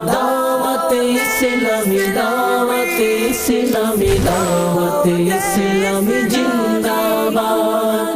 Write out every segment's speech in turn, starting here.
দাওয়াতে ইসলামী, দাওয়াতে ইসলামী, দাওয়াতে ইসলামী জিন্দাবাদ।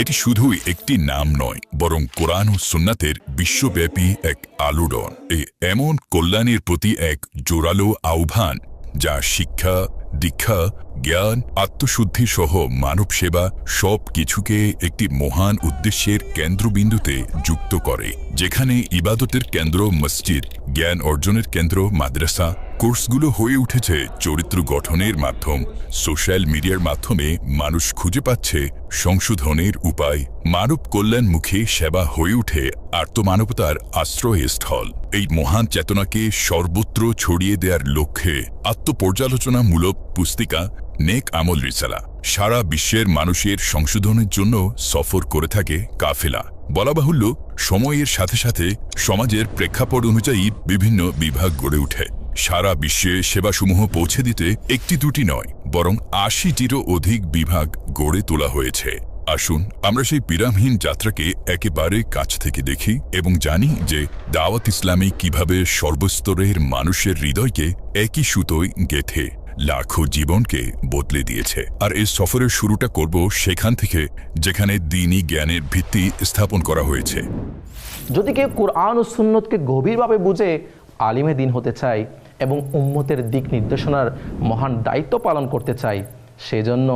এটি শুধুই একটি নাম নয়, বরং কোরআন ও সুন্নাতের বিশ্বব্যাপী এক আলোড়ন। এই এমন কল্যাণের প্রতি এক জোরালো আহ্বান যা শিক্ষা, দীক্ষা, জ্ঞান, আত্মশুদ্ধি সহ মানব সেবা সব কিছুকে একটি মহান উদ্দেশ্যের কেন্দ্রবিন্দুতে যুক্ত করে, যেখানে ইবাদতের কেন্দ্র মসজিদ, জ্ঞান অর্জনের কেন্দ্র মাদ্রাসা, কোর্সগুলো হয়ে উঠেছে চরিত্র গঠনের মাধ্যম। সোশ্যাল মিডিয়ার মাধ্যমে মানুষ খুঁজে পাচ্ছে সংশোধনের উপায়, মানব কল্যাণমুখী সেবা হয়ে উঠে আর্তমানবতার আশ্রয়স্থল। এই মহান চেতনাকে সর্বত্র ছড়িয়ে দেওয়ার লক্ষ্যে আত্মপর্যালোচনামূলক পুস্তিকা নেক আমল রিসালা সারা বিশ্বের মানুষের সংশোধনের জন্য সফর করে থাকে কাফেলা। বলা বাহুল্য, সময়ের সাথে সাথে সমাজের প্রেক্ষাপট অনুযায়ী বিভিন্ন বিভাগ গড়ে ওঠে। সারা বিশ্বে সেবাসমূহ পৌঁছে দিতে একটি দুটি নয়, বরং ৮০টিরও অধিক বিভাগ গড়ে তোলা হয়েছে। আসুন আমরা সেই বিরামহীন যাত্রাকে একেবারে কাছ থেকে দেখি এবং জানি যে দাওয়াত ইসলামী কিভাবে সর্বস্তরের মানুষের হৃদয়কে একই সুতোয় গেঁথে লাখো জীবনকে বদলে দিয়েছে। আর এই সফরের শুরুটা করব সেখান থেকে যেখানে দ্বীনি জ্ঞানের ভিত্তি স্থাপন করা হয়েছে। যদি কেউ কোরআন ও সুন্নতকে গভীরভাবে বুঝে আলিমে দ্বীন হতে চায় এবং উম্মতের দিক নির্দেশনার মহান দায়িত্ব পালন করতে চায়, সেজন্য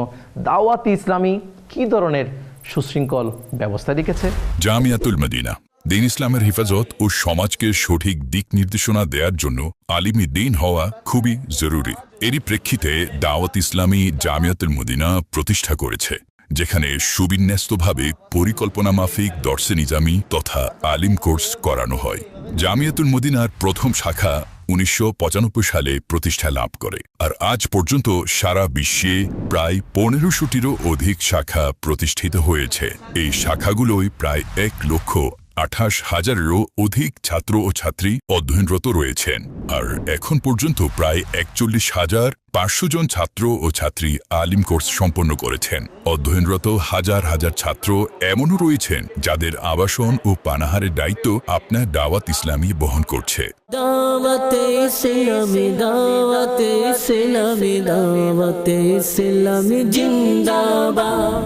দাওয়াত ইসলামী কী ধরনের সুশৃঙ্খল ব্যবস্থা রেখেছে? জামিয়াতুল মদিনা দ্বীন ইসলামের হেফাজত ও সমাজকে সঠিক দিক নির্দেশনা দেওয়ার জন্য আলিমে দ্বীন হওয়া খুবই জরুরি। এরই প্রেক্ষিতে দাওয়াত ইসলামী জামিয়াতুল মদিনা প্রতিষ্ঠা করেছে, যেখানে সুবিন্যস্তভাবে পরিকল্পনা মাফিক দর্সে নিজামি তথা আলিম কোর্স করানো হয়। জামিয়াতুল মদিনার প্রথম শাখা ১৯৯৫ সালে প্রতিষ্ঠা লাভ করে, আর আজ পর্যন্ত সারা বিশ্বে প্রায় ১৫০০টিরও অধিক শাখা প্রতিষ্ঠিত হয়েছে। এই শাখাগুলোয় প্রায় ১,২৮,০০০-এরও অধিক ছাত্র ও ছাত্রী অধ্যয়নরত রয়েছেন, আর এখন পর্যন্ত প্রায় ৪১,৫০০ জন ছাত্র ও ছাত্রী আলিম কোর্স সম্পন্ন করেছেন। অধ্যয়নরত হাজার হাজার ছাত্র এমনও রয়েছেন যাদের আবাসন ও পানাহারের দায়িত্ব আপনার দাওয়াত ইসলামী বহন করছে। দাওয়াতে ইসলামী, দাওয়াতে ইসলামী, দাওয়াতে ইসলামী জিন্দাবাদ।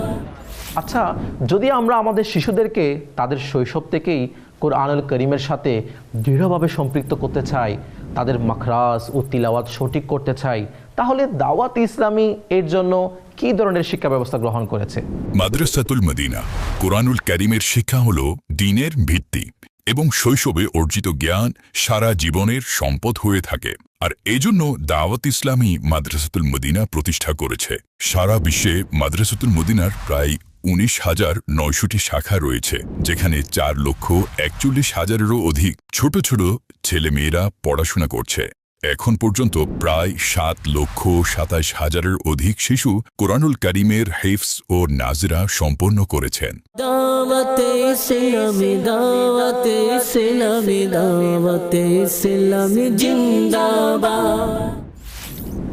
আচ্ছা, যদি আমরা আমাদের শিশুদেরকে তাদের শৈশব থেকেই কোরআনুল করিমের সাথে দৃঢ়ভাবে সম্পৃক্ত করতে চাই, তাদের মাখরাজ ও তিলাওয়াত সঠিক করতে চাই, তাহলে দাওয়াত ইসলামী এর জন্য কী ধরনের শিক্ষা ব্যবস্থা গ্রহণ করেছে? মাদ্রাসাতুল মদিনা কোরআনুল কারীমের শিক্ষা হল দ্বীনের ভিত্তি এবং শৈশবে অর্জিত জ্ঞান সারা জীবনের সম্পদ হয়ে থাকে। আর এজন্য দাওয়াত ইসলামী মাদ্রাসাতুল মদিনা প্রতিষ্ঠা করেছে। সারা বিশ্বে মাদ্রাসাতুল মদিনার প্রায় ১৯,৯০০টি শাখা রয়েছে, যেখানে ৪,৪১,০০০-এরও অধিক ছোট ছোট ছেলেমেয়েরা পড়াশোনা করছে। এখন পর্যন্ত প্রায় ৭,২৭,০০০-এর অধিক শিশু কোরআনুল কারীমের হিফজ ও নাজরা সম্পন্ন করেছেন। দাওয়াতে ইসলামী, দাওয়াতে ইসলামী, দাওয়াতে ইসলামী জিন্দাবাদ।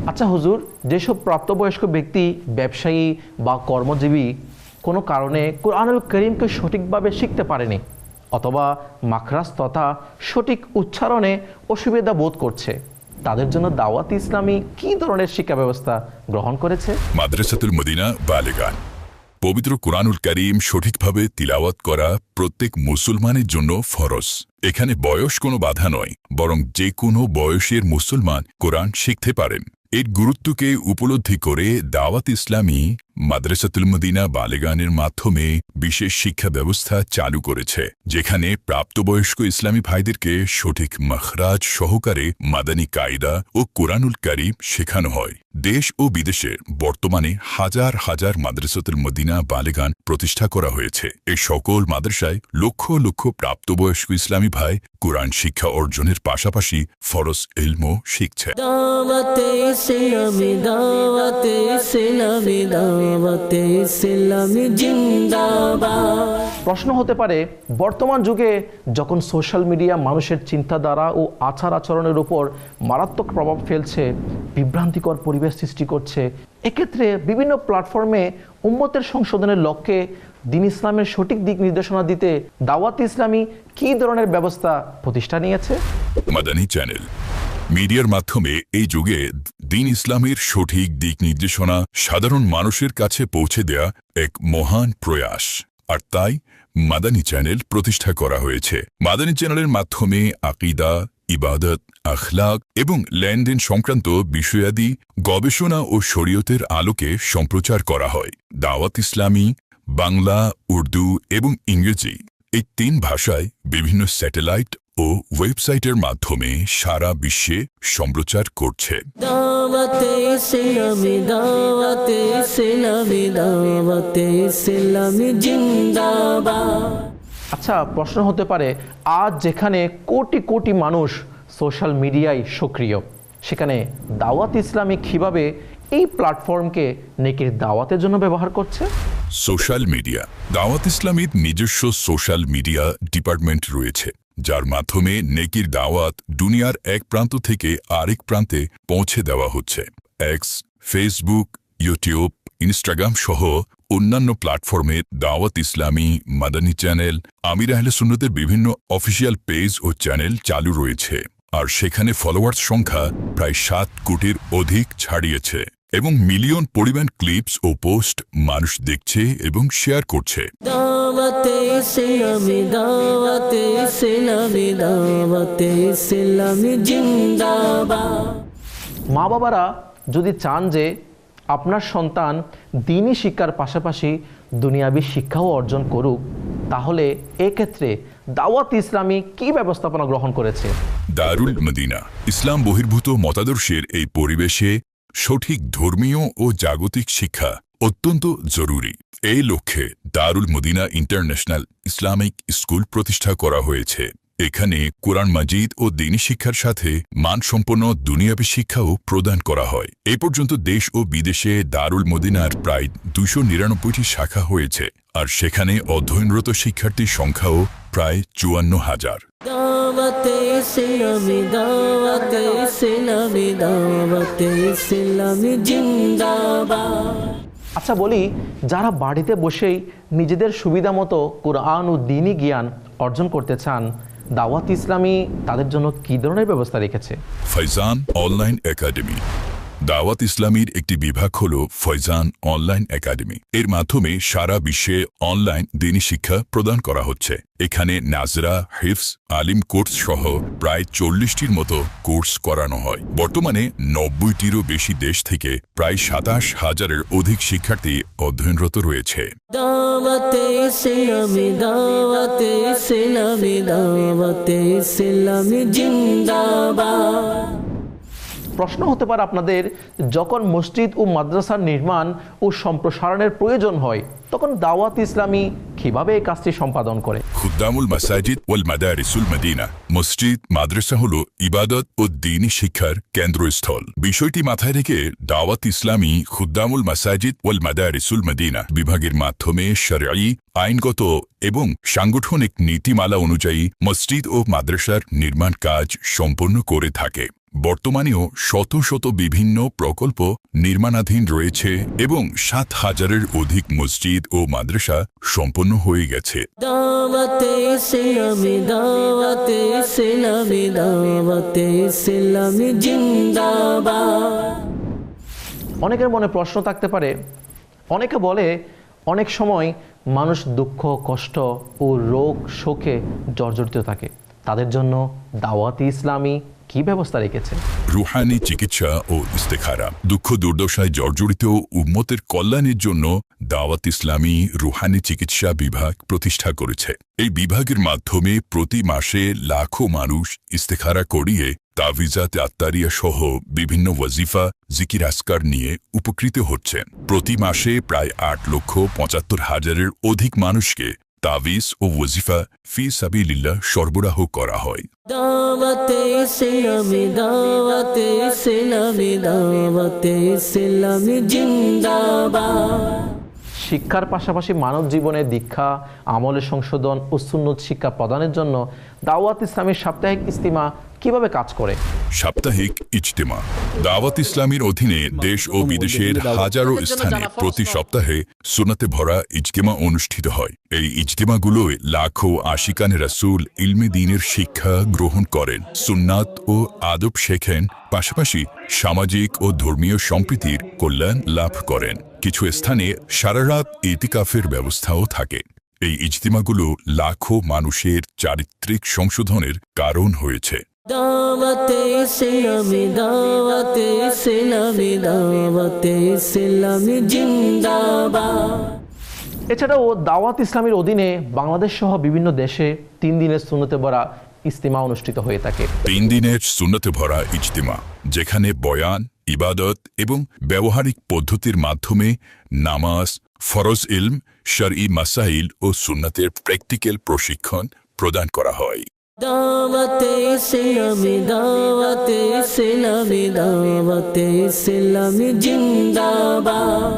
আচ্ছা হুজুর, যেসব প্রাপ্তবয়স্ক ব্যক্তি ব্যবসায়ী বা কর্মজীবী কোনো কারণে কোরআনুল করিমকে সঠিকভাবে শিখতে পারেনি অথবা মাখরাজ তথা সঠিক উচ্চারণে অসুবিধা বোধ করছে, তাদের জন্য দাওয়াত ইসলামী কী ধরনের শিক্ষা ব্যবস্থা গ্রহণ করেছে? মাদ্রাসাতুল মদিনা বালেগান পবিত্র কোরআনুল কারীম সঠিকভাবে তিলাওয়াত করা প্রত্যেক মুসলমানের জন্য ফরজ। এখানে বয়স কোনো বাধা নয়, বরং যে কোনো বয়সের মুসলমান কোরআন শিখতে পারেন। এর গুরুত্বকে উপলব্ধি করে দাওয়াত ইসলামী মাদ্রাসাতুল মদিনা বালেগানের মাধ্যমে বিশেষ শিক্ষা ব্যবস্থা চালু করেছে, যেখানে প্রাপ্তবয়স্ক ইসলামী ভাইদেরকে সঠিক মাখরাজ সহকারে মাদানী কায়দা ও কোরআনুল কারীম শেখানো হয়। দেশ ও বিদেশে বর্তমানে হাজার হাজার মাদ্রাসাতুল মদিনা বালেগান প্রতিষ্ঠা করা হয়েছে। এই সকল মাদ্রাসায় লক্ষ লক্ষ প্রাপ্তবয়স্ক ইসলামী ভাই কোরআন শিক্ষা অর্জনের পাশাপাশি ফরজ ইলমও শিখছে। দাওয়াতে ইসলামী, দাওয়াতে ইসলামী, দাওয়াতে ইসলামী জিন্দাবাদ। প্রশ্ন হতে পারে, বর্তমান যুগে যখন সোশ্যাল মিডিয়া মানুষের চিন্তাধারা ও আচার আচরণের উপর মারাত্মক প্রভাব ফেলছে, বিভ্রান্তিকর পরিবেশ সৃষ্টি করছে, এক্ষেত্রে বিভিন্ন প্ল্যাটফর্মে উম্মতের সংশোধনের লক্ষ্যে দ্বীন ইসলামের সঠিক দিক নির্দেশনা দিতে দাওয়াত ইসলামী কী ধরনের ব্যবস্থা প্রতিষ্ঠা নিয়েছে? মাদানী চ্যানেল মিডিয়ার মাধ্যমে এই যুগে দ্বীন ইসলামের সঠিক দিক নির্দেশনা সাধারণ মানুষের কাছে পৌঁছে দেয়া এক মহান প্রয়াস, আর তাই মাদানী চ্যানেল প্রতিষ্ঠা করা হয়েছে। মাদানী চ্যানেলের মাধ্যমে আকীদা, ইবাদত, আখলাক এবং লেনদেন সংক্রান্ত বিষয়াদি গবেষণা ও শরীয়তের আলোকে সম্প্রচার করা হয়। দাওয়াত ইসলামী বাংলা, উর্দু এবং ইংরেজি এই 3 ভাষায় বিভিন্ন স্যাটেলাইট ও ওয়েবসাইটের মাধ্যমে সারা বিশ্বে সম্প্রচার করছে। দাওয়াতে ইসলামী, দাওয়াতে ইসলামী, দাওয়াতে ইসলামী জিন্দাবাদ। আচ্ছা, প্রশ্ন হতে পারে, আজ যেখানে কোটি কোটি মানুষ সোশ্যাল মিডিয়ায় সক্রিয়, সেখানে দাওয়াত ইসলামী কীভাবে এই প্ল্যাটফর্মকে নেকির দাওয়াতের জন্য ব্যবহার করছে? সোশ্যাল মিডিয়া দাওয়াত ইসলামীর নিজস্ব সোশ্যাল মিডিয়া ডিপার্টমেন্ট রয়েছে, যার মাধ্যমে নেকির দাওয়াত দুনিয়ার এক প্রান্ত থেকে আরেক প্রান্তে পৌঁছে দেওয়া হচ্ছে। এক্স, ফেসবুক, ইউটিউব, ইনস্টাগ্রাম সহ অন্যান্য প্ল্যাটফর্মে দাওয়াত ইসলামী, মাদানী চ্যানেল, আমির আহলে সুন্নতের বিভিন্ন অফিসিয়াল পেজ ও চ্যানেল চালু রয়েছে, আর সেখানে ফলোয়ার্স সংখ্যা প্রায় 7 কোটির অধিক ছাড়িয়েছে এবং মিলিয়ন পরিমাণ ক্লিপস ও পোস্ট মানুষ দেখছে এবং শেয়ার করছে। দাওয়াতে ইসলামী, দাওয়াতে ইসলামী, দাওয়াতে ইসলামী জিন্দাবাদ। মা বাবারা যদি চান যে আপনার সন্তান দ্বীনি শিক্ষার পাশাপাশি দুনিয়াবি শিক্ষাও অর্জন করুক, তাহলে এক্ষেত্রে দাওয়াত ইসলামী কী ব্যবস্থাপনা গ্রহণ করেছে? দারুল মদিনা ইসলাম বহির্ভূত মতাদর্শের এই পরিবেশে সঠিক ধর্মীয় ও জাগতিক শিক্ষা অত্যন্ত জরুরি। এই লক্ষ্যে দারুল মদিনা ইন্টারন্যাশনাল ইসলামিক স্কুল প্রতিষ্ঠা করা হয়েছে। এখানে কোরআন মাজিদ ও দ্বীনি শিক্ষার সাথে মানসম্পন্ন দুনিয়াবী শিক্ষাও প্রদান করা হয়। এ পর্যন্ত দেশ ও বিদেশে দারুল মদিনার প্রায় 299টি শাখা হয়েছে, আর সেখানে অধ্যয়নরত শিক্ষার্থীর সংখ্যাও প্রায় 54,000। দাওয়াতে ইসলামী, দাওয়াতে ইসলামী, দাওয়াতে ইসলামী জিন্দাবাদ। আচ্ছা বলি, যারা বাড়িতে বসেই নিজেদের সুবিধা মতো কোরআন ও দ্বীনি জ্ঞান অর্জন করতে চান, দাওয়াত ইসলামী তাদের জন্য কী ধরনের ব্যবস্থা রেখেছে? ফয়জান অনলাইন একাডেমি দাওয়াত ইসলামীর একটি বিভাগ হল ফয়জান অনলাইন একাডেমি। এর মাধ্যমে সারা বিশ্বে অনলাইন দ্বীনি শিক্ষা প্রদান করা হচ্ছে। এখানে নাজরা, হিফজ, আলিম কোর্স সহ প্রায় 40টির মতো কোর্স করানো হয়। বর্তমানে 90টিরও বেশি দেশ থেকে প্রায় 27,000-এর অধিক শিক্ষার্থী অধ্যয়নরত রয়েছে। দাওয়াতে ইসলামী, দাওয়াতে ইসলামী, দাওয়াতে ইসলামী জিন্দাবাদ। প্রশ্ন হতে পারে আপনাদের, যখন মসজিদ ও মাদ্রাসার নির্মাণ ও সম্প্রসারণের প্রয়োজন হয়, তখন দাওয়াত ইসলামী কিভাবে এই কাজটি সম্পাদন করে? খুদ্দামুল মাসাজিদ ওয়াল মাদারিসুল মদিনা মসজিদ মাদ্রাসা হল ইবাদত ও দ্বীনি শিক্ষার কেন্দ্রস্থল। বিষয়টি মাথায় রেখে দাওয়াত ইসলামী খুদ্দামুল মাসাজিদ ওয়াল মাদারিসুল মদিনা বিভাগের মাধ্যমে শরঈ, আইনগত এবং সাংগঠনিক নীতিমালা অনুযায়ী মসজিদ ও মাদ্রাসার নির্মাণ কাজ সম্পন্ন করে থাকে। বর্তমানেও শত শত বিভিন্ন প্রকল্প নির্মাণাধীন রয়েছে এবং 7,000-এর অধিক মসজিদ ও মাদ্রাসা সম্পন্ন হয়ে গেছে। দাওয়াতে ইসলামী, দাওয়াতে ইসলামী, দাওয়াতে ইসলামী জিন্দাবাদ। অনেকের মনে প্রশ্ন থাকতে পারে, অনেকে বলে অনেক সময় মানুষ দুঃখ, কষ্ট ও রোগ শোকে জর্জরিত থাকে, তাদের জন্য দাওয়াত ইসলামী কি ব্যবস্থা রেখেছে? রুহানি চিকিৎসা ও ইস্তেখারা দুঃখ দুর্দশায় জর্জরিত উম্মতের কল্যাণের জন্য দাওয়াত ইসলামী রুহানি চিকিৎসা বিভাগ প্রতিষ্ঠা করেছে। এই বিভাগের মাধ্যমে প্রতি মাসে লাখো মানুষ ইস্তেখারা করিয়ে তাবিজাত আত্তারিয়া সহ বিভিন্ন ওয়াজিফা, জিকির আসকার নিয়ে উপকৃত হচ্ছেন। প্রতি মাসে প্রায় 8,75,000-এর অধিক মানুষকে তাবিজ ও ওয়াজিফা ফি সাবিলিল্লাহ সরবরাহ করা হয়। দাওয়াতে ইসলামী, দাওয়াতে ইসলামী, দাওয়াতে ইসলামী জিন্দাবাদ। শিক্ষার পাশাপাশি মানব জীবনে দীক্ষা, আমলের সংশোধন ও সুন্নত শিক্ষা প্রদানের জন্য দাওয়াত ইসলামের সাপ্তাহিক ইজতিমা কিভাবে কাজ করে? সাপ্তাহিক ইজতেমা দাওয়াত ইসলামীর অধীনে দেশ ও বিদেশের হাজারো স্থানে প্রতি সপ্তাহে সুন্নাতে ভরা ইজতেমা অনুষ্ঠিত হয়। এই ইজতেমাগুলোয় লাখো আশিকানে রাসূল ইলমে দ্বীনের শিক্ষা গ্রহণ করেন, সুন্নাত ও আদব শেখেন, পাশাপাশি সামাজিক ও ধর্মীয় সম্প্রীতির কল্যাণ লাভ করেন। কিছু স্থানে সারারাত ইতিকাফের ব্যবস্থাও থাকে। এই ইজতেমাগুলো লাখো মানুষের চারিত্রিক সংশোধনের কারণ হয়েছে। দাওয়াতে ইসলামী, দাওয়াতে ইসলামী, দাওয়াতে ইসলামী জিন্দাবাদ। এছাড়াও দাওয়াত ইসলামের অধীনে বাংলাদেশ সহ বিভিন্ন দেশে 3 দিনের সুন্নতে ভরা ইজতিমা অনুষ্ঠিত হয়ে থাকে। 3 দিনের সুন্নতে ভরা ইজতেমা, যেখানে বয়ান, ইবাদত এবং ব্যবহারিক পদ্ধতির মাধ্যমে নামাজ, ফরজ ইলম, শরঈ মাসাইল ও সুন্নাতের প্র্যাকটিক্যাল প্রশিক্ষণ প্রদান করা হয়। দাওয়াতে ইসলামী, দাওয়াতে ইসলামী, দাওয়াতে ইসলামী জিন্দাবাদ।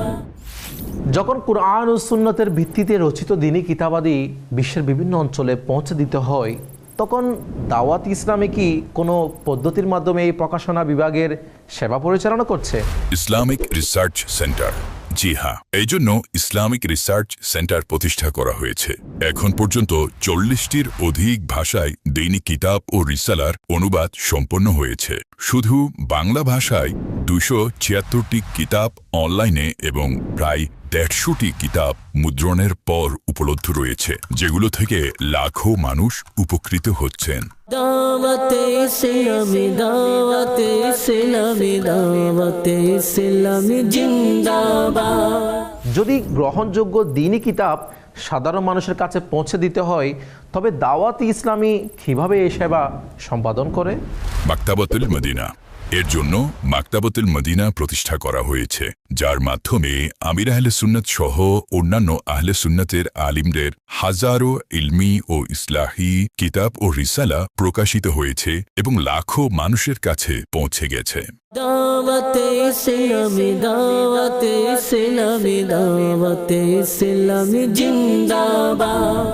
যখন কুরআন ও সুন্নতের ভিত্তিতে রচিত দ্বীনি কিতাবাদি বিশ্বের বিভিন্ন অঞ্চলে পৌঁছে দিতে হয়, তখন দাওয়াত ইসলামী কি কোনো পদ্ধতির মাধ্যমে এই প্রকাশনা বিভাগের সেবা পরিচালনা করছে? ইসলামিক রিসার্চ সেন্টার, জি হ্যাঁ, এই জন্য ইসলামিক রিসার্চ সেন্টার প্রতিষ্ঠা করা হয়েছে। এখন পর্যন্ত 40টির অধিক ভাষায় দৈনিক কিতাব ও রিসালার অনুবাদ সম্পন্ন হয়েছে। শুধু বাংলা ভাষায় 276টি কিতাব অনলাইনে এবং প্রায় 150টি কিতাব মুদ্রণের পর উপলব্ধ রয়েছে, যেগুলো থেকে লাখো মানুষ উপকৃত হচ্ছেন। দাওয়াতে ইসলামী, দাওয়াতে ইসলামী, দাওয়াতে ইসলামী জিন্দাবাদ। যদি গ্রহণযোগ্য দ্বীনি কিতাব সাধারণ মানুষের কাছে পৌঁছে দিতে হয়, তবে দাওয়াত ইসলামী কিভাবে এই সেবা সম্পাদন করে? মাকতাবাতুল মদিনা, এর জন্য মাকতাবাতুল মদিনা প্রতিষ্ঠা করা হয়েছে, যার মাধ্যমে আমির আহলে সুন্নাত সহ অন্যান্য আহলে সুন্নাতের আলিমদের হাজারো ইলমি ও ইসলাহি কিতাব ও রিসালা প্রকাশিত হয়েছে এবং লাখো মানুষের কাছে পৌঁছে গেছে। দাওয়াতে ইসলামী, দাওয়াতে ইসলামী, দাওয়াতে ইসলামী জিন্দাবাদ।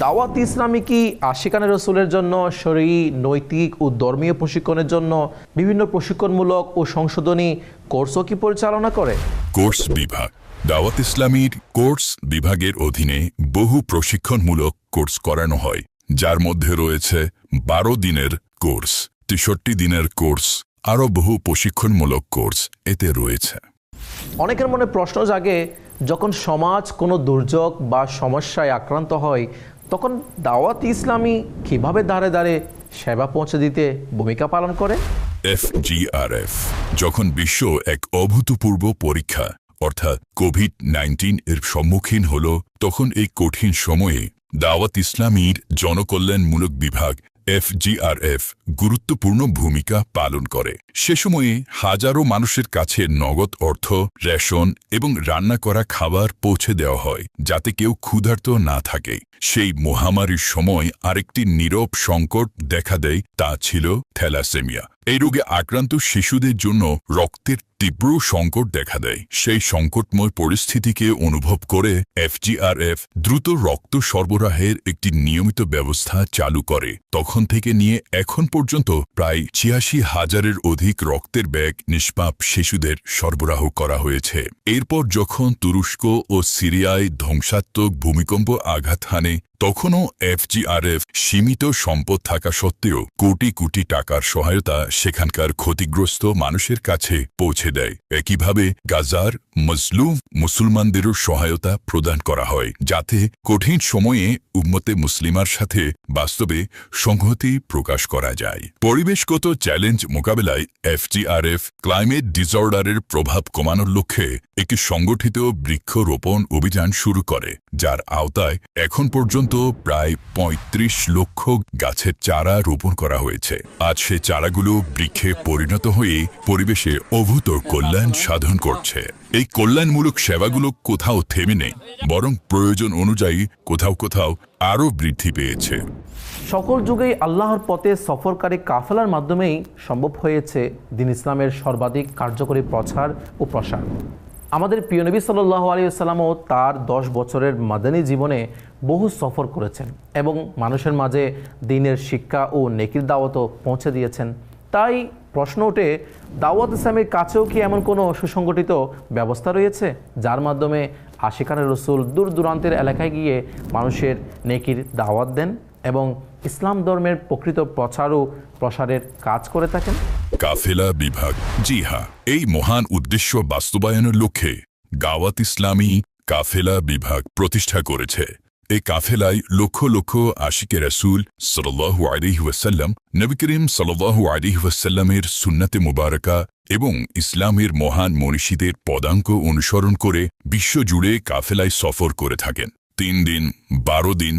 দাওয়াত ইসলামী কি আশিকানে রসুলের জন্য শরঈ, নৈতিক ও ধর্মীয় প্রশিক্ষণের জন্য বিভিন্ন প্রশিক্ষণমূলক ও সংশোধনী কোর্সও কি পরিচালনা করে? কোর্স বিভাগ দাওয়াত ইসলামীর কোর্স বিভাগের অধীনে বহু প্রশিক্ষণমূলক কোর্স করানো হয়, যার মধ্যে রয়েছে 12 দিনের কোর্স, 63 দিনের কোর্স, আরও বহু প্রশিক্ষণমূলক কোর্স এতে রয়েছে। অনেকের মনে প্রশ্ন জাগে, যখন সমাজ কোনো দুর্যোগ বা সমস্যায় আক্রান্ত হয়, তখন দাওয়াত ইসলামী কিভাবে দাঁড়ে দাঁড়ে সেবা পৌঁছে দিতে ভূমিকা পালন করে? FGRF যখন বিশ্ব এক অভূতপূর্ব পরীক্ষা অর্থাৎ কোভিড-19 এর সম্মুখীন হল, তখন এই কঠিন সময়ে দাওয়াত ইসলামীর জনকল্যাণমূলক বিভাগ FGRF গুরুত্বপূর্ণ ভূমিকা পালন করে। সে সময়ে হাজারো মানুষের কাছে নগদ অর্থ, রেশন এবং রান্না করা খাবার পৌঁছে দেওয়া হয়, যাতে কেউ ক্ষুধার্ত না থাকে। সেই মহামারীর সময় আরেকটি নীরব সংকট দেখা দেয়, তা ছিল থ্যালাসেমিয়া। এই রোগে আক্রান্ত শিশুদের জন্য রক্তের তীব্র সংকট দেখা দেয়। সেই সংকটময় পরিস্থিতিকে অনুভব করে FGRF দ্রুত রক্ত সরবরাহের একটি নিয়মিত ব্যবস্থা চালু করে। তখন থেকে নিয়ে এখন পর্যন্ত প্রায় ৮৬,০০০-এর অধিক রক্তের ব্যাগ নিষ্পাপ শিশুদের সরবরাহ করা হয়েছে। এরপর যখন তুরস্ক ও সিরিয়ায় ধ্বংসাত্মক ভূমিকম্প আঘাত হানে, তখনও FGRF সীমিত সম্পদ থাকা সত্ত্বেও কোটি কোটি টাকার সহায়তা সেখানকার ক্ষতিগ্রস্ত মানুষের কাছে পৌঁছে দেয়। একইভাবে গাজার মজলুম মুসলমানদেরও সহায়তা প্রদান করা হয়, যাতে কঠিন সময়ে উম্মতে মুসলিমার সাথে বাস্তবে সংহতি প্রকাশ করা যায়। পরিবেশগত চ্যালেঞ্জ মোকাবেলায় FGRF ক্লাইমেট ডিসঅর্ডারের প্রভাব কমানোর লক্ষ্যে একটি সংগঠিত বৃক্ষরোপণ অভিযান শুরু করে, যার আওতায় এখন পর্যন্ত প্রায় ৩৫ লক্ষ গাছের চারা রোপণ করা হয়েছে। আজ সে চারাগুলো বৃক্ষে পরিণত হয়ে পরিবেশে অভূত কল্যাণ সাধন করছে। এই কল্যাণমূলক সেবাগুলো কোথাও থেমে নেই, বরং প্রয়োজন অনুযায়ী কোথাও কোথাও আরও বৃদ্ধি পেয়েছে। সকল যুগেই আল্লাহর পথে সফরকারী কাফেলার মাধ্যমেই সম্ভব হয়েছে দ্বীন ইসলামের সর্বাধিক কার্যকরী প্রচার ও প্রসার। আমাদের প্রিয় নবী সাল্লাল্লাহু আলাইহি ওয়াসাল্লামও তার 10 বছরের মাদানী জীবনে বহু সফর করেছেন এবং মানুষের মাঝে দ্বীনের শিক্ষা ও নেকির দাওয়াতও পৌঁছে দিয়েছেন। তাই প্রশ্ন ওঠে, দাওয়াত ইসলামের কাছেও কি এমন কোনো সুসংগঠিত ব্যবস্থা রয়েছে যার মাধ্যমে আশিকানে রসুল দূর দূরান্তের এলাকায় গিয়ে মানুষের নেকির দাওয়াত দেন এবং ইসলাম ধর্মের প্রকৃত প্রচার ও প্রসারের কাজ করে থাকেন? কাফেলা বিভাগ, জি হ্যাঁ, এই মহান উদ্দেশ্য বাস্তবায়নের লক্ষ্যে গাওয়াত ইসলামী কাফেলা বিভাগ প্রতিষ্ঠা করেছে। এই কাফেলায় লক্ষ লক্ষ আশিকে রাসূল সাল্লাল্লাহু আলাইহি ওয়াসাল্লাম, নবী করিম সাল্লাল্লাহু আলাইহি ওয়াসাল্লামের সুন্নাতে মুবারাকা এবং ইসলামের মহান মনীষীদের পদাঙ্ক অনুসরণ করে বিশ্বজুড়ে কাফেলায় সফর করে থাকেন। 3 দিন, 12 দিন,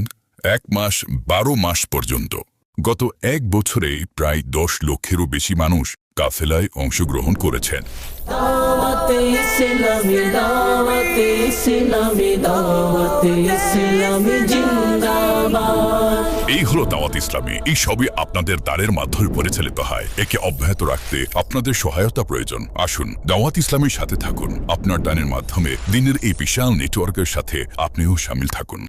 1 মাস, 12 মাস পর্যন্ত। গত 1 বছরে প্রায় 10 লক্ষেরও বেশি মানুষ কাফেলায় অংশগ্রহণ করেছেন। দাওয়াতে ইসলামী, দাওয়াতে ইসলামী, দাওয়াতে ইসলামী জিন্দাবাদ। এই হলো দাওয়াত ইসলামী। এই সবই আপনাদের দ্বারের মাধ্যমে পরিচালিত হয়। একে অব্যাহত রাখতে আপনাদের সহায়তা প্রয়োজন। আসুন দাওয়াত ইসলামীর সাথে থাকুন। আপনার দানের মাধ্যমে দ্বীনের এই বিশাল নেটওয়ার্কের সাথে আপনিও শামিল থাকুন।